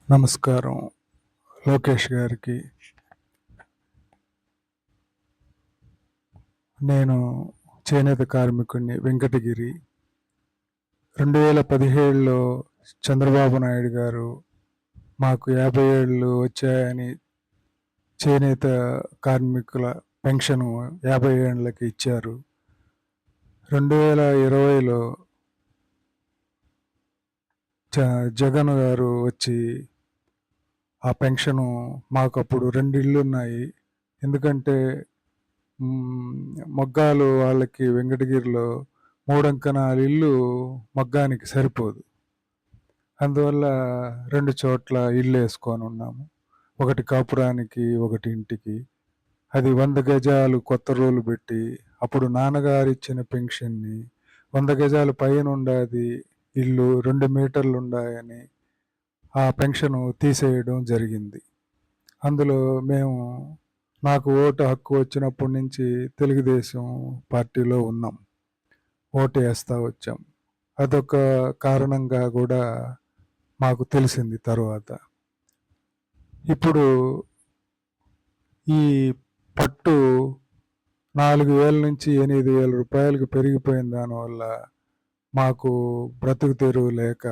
నమస్కారం లోకేష్ గారికి. నేను చేనేత కార్మికుడిని, వెంకటగిరి. 2017లో చంద్రబాబు నాయుడు గారు మాకు 50 ఏళ్ళు వచ్చాయని చేనేత కార్మికుల పెన్షను 50 ఏళ్ళకి ఇచ్చారు. 2020లో జగన్ గారు వచ్చి ఆ పెన్షను మాకప్పుడు 2 ఇళ్ళున్నాయి. ఎందుకంటే మగ్గాలు వాళ్ళకి వెంకటగిరిలో 3 అంకణాల ఇల్లు మగ్గానికి సరిపోదు. అందువల్ల 2 చోట్ల ఇల్లు వేసుకొని ఉన్నాము. ఒకటి కాపురానికి, ఒకటి ఇంటికి. అది 100 గజాలు కొత్త రూలు పెట్టి, అప్పుడు నాన్నగారు ఇచ్చిన పెన్షన్ని 100 గజాలు పైన ఉండాది ఇల్లు, 2 మీటర్లు ఉండాయని ఆ పెన్షను తీసేయడం జరిగింది. అందులో నాకు ఓటు హక్కు వచ్చినప్పటి నుంచి తెలుగుదేశం పార్టీలో ఉన్నాం, ఓటు వేస్తూ వచ్చాం. అదొక కారణంగా కూడా మాకు తెలిసింది తర్వాత. ఇప్పుడు ఈ పట్టు 4,000 నుంచి 8,000 రూపాయలకు పెరిగిపోయిన దానివల్ల మాకు బ్రతుకు తెరువు లేక,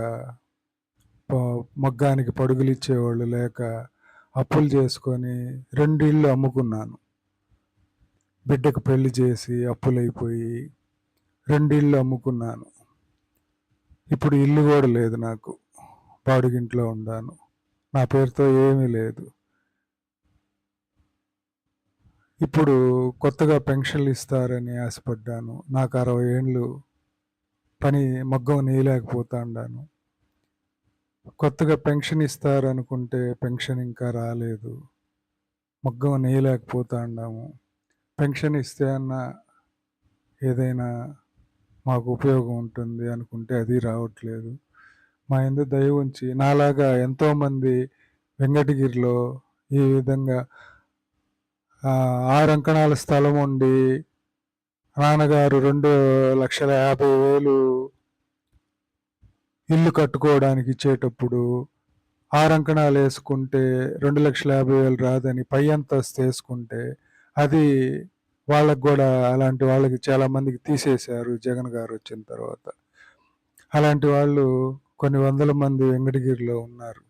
మగ్గానికి పడుగులు ఇచ్చేవాళ్ళు లేక అప్పులు చేసుకొని 2 ఇళ్ళు అమ్ముకున్నాను. బిడ్డకు పెళ్లి చేసి అప్పులైపోయి 2 ఇళ్ళు అమ్ముకున్నాను. ఇప్పుడు ఇల్లు కూడా లేదు నాకు, బాడుగింట్లో ఉన్నాను. నా పేరుతో ఏమీ లేదు. ఇప్పుడు కొత్తగా పెన్షన్లు ఇస్తారని ఆశపడ్డాను. నాకు 60 ఏళ్ళు పని మగ్గం నేయలేకపోతా ఉన్నాను. కొత్తగా పెన్షన్ ఇస్తారనుకుంటే పెన్షన్ ఇంకా రాలేదు. మగ్గం నేయలేకపోతా ఉన్నాము. పెన్షన్ ఇస్తే అన్న ఏదైనా మాకు ఉపయోగం ఉంటుంది అనుకుంటే అది రావట్లేదు. మా యందు దయ ఉంచి నాలాగా ఎంతోమంది వెంకటగిరిలో ఈ విధంగా 6 అంకణాల స్థలం ఉండి నాన్నగారు 2,50,000 ఇల్లు కట్టుకోవడానికి ఇచ్చేటప్పుడు 6 అంకణాలు వేసుకుంటే 2,50,000 రాదని పై అంతస్తు వేసుకుంటే అది వాళ్ళకు కూడా, అలాంటి వాళ్ళకి చాలామందికి తీసేశారు జగన్ గారు వచ్చిన తర్వాత. అలాంటి వాళ్ళు కొన్ని వందల మంది వెంకటగిరిలో ఉన్నారు.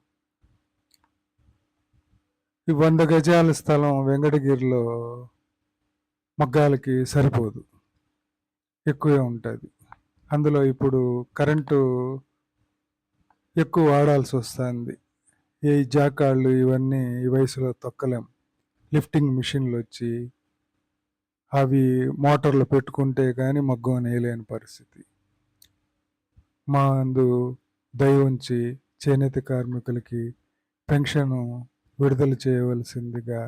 ఈ 100 గజాల స్థలం వెంకటగిరిలో మగ్గాలకి సరిపోదు, ఎక్కువే ఉంటుంది. అందులో ఇప్పుడు కరెంటు ఎక్కువ వాడాల్సి వస్తుంది. ఈ జాకాళ్ళు ఇవన్నీ ఈ వయసులో తొక్కలేం. లిఫ్టింగ్ మిషన్లు వచ్చి అవి మోటార్లు పెట్టుకుంటే కానీ మగ్గం నేయలేని పరిస్థితి. మా అందు దయ ఉంచి చేనేత కార్మికులకి పెన్షను విడుదల చేయవలసిందిగా,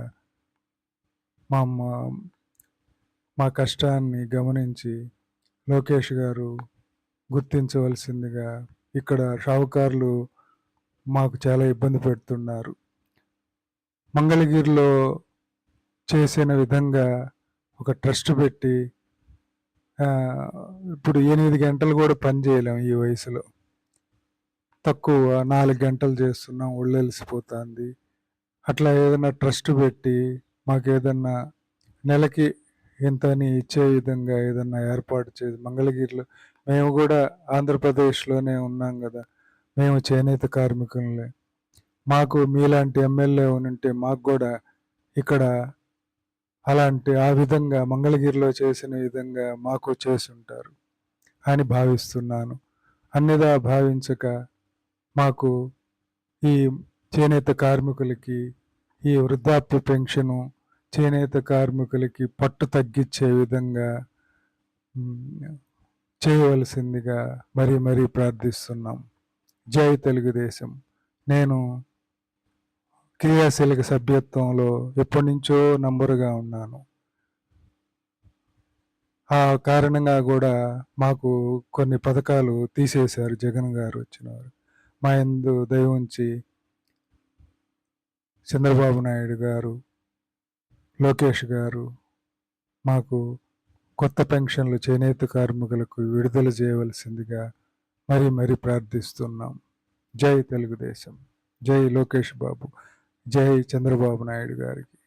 మా కష్టాన్ని గమనించి లోకేష్ గారు గుర్తించవలసిందిగా. ఇక్కడ షావుకారులు మాకు చాలా ఇబ్బంది పెడుతున్నారు. మంగళగిరిలో చేసిన విధంగా ఒక ట్రస్ట్ పెట్టి ఇప్పుడు 8 గంటలు కూడా పని చేయలేము ఈ వయసులో. తక్కువ 4 గంటలు చేస్తున్నాం, ఒళ్ళెలిసిపోతుంది. అట్లా ఏదైనా ట్రస్ట్ పెట్టి మాకు ఏదన్నా నెలకి ఇంతని ఇచ్చే విధంగా ఏదన్నా ఏర్పాటు చేసి, మంగళగిరిలో మేము కూడా ఆంధ్రప్రదేశ్లోనే ఉన్నాం కదా, మేము చేనేత కార్మికులే. మాకు మీలాంటి ఎమ్మెల్యే ఉంటే మాకు కూడా ఇక్కడ ఆ విధంగా మంగళగిరిలో చేసిన విధంగా మాకు చేసి ఉంటారు అని భావిస్తున్నాను. అన్నిదా భావించక మాకు ఈ చేనేత కార్మికులకి ఈ వృద్ధాప్య పెన్షను, చేనేత కార్మికులకి పట్టు తగ్గించే విధంగా చేయవలసిందిగా మరీ ప్రార్థిస్తున్నాం. జై తెలుగుదేశం. నేను క్రియాశీలక సభ్యత్వంలో ఎప్పటి నుంచో నంబరుగా ఉన్నాను. ఆ కారణంగా కూడా మాకు కొన్ని పథకాలు తీసేశారు జగన్ గారు వచ్చినవారు. మా యందు దయ ఉంచి చంద్రబాబు నాయుడు గారు, లోకేష్ గారు మాకు కొత్త పెన్షన్లు చేనేత కార్మికులకు విడుదల చేయవలసిందిగా మరీ ప్రార్థిస్తున్నాం. జై తెలుగుదేశం. జై లోకేష్ బాబు. జై చంద్రబాబు నాయుడు గారికి.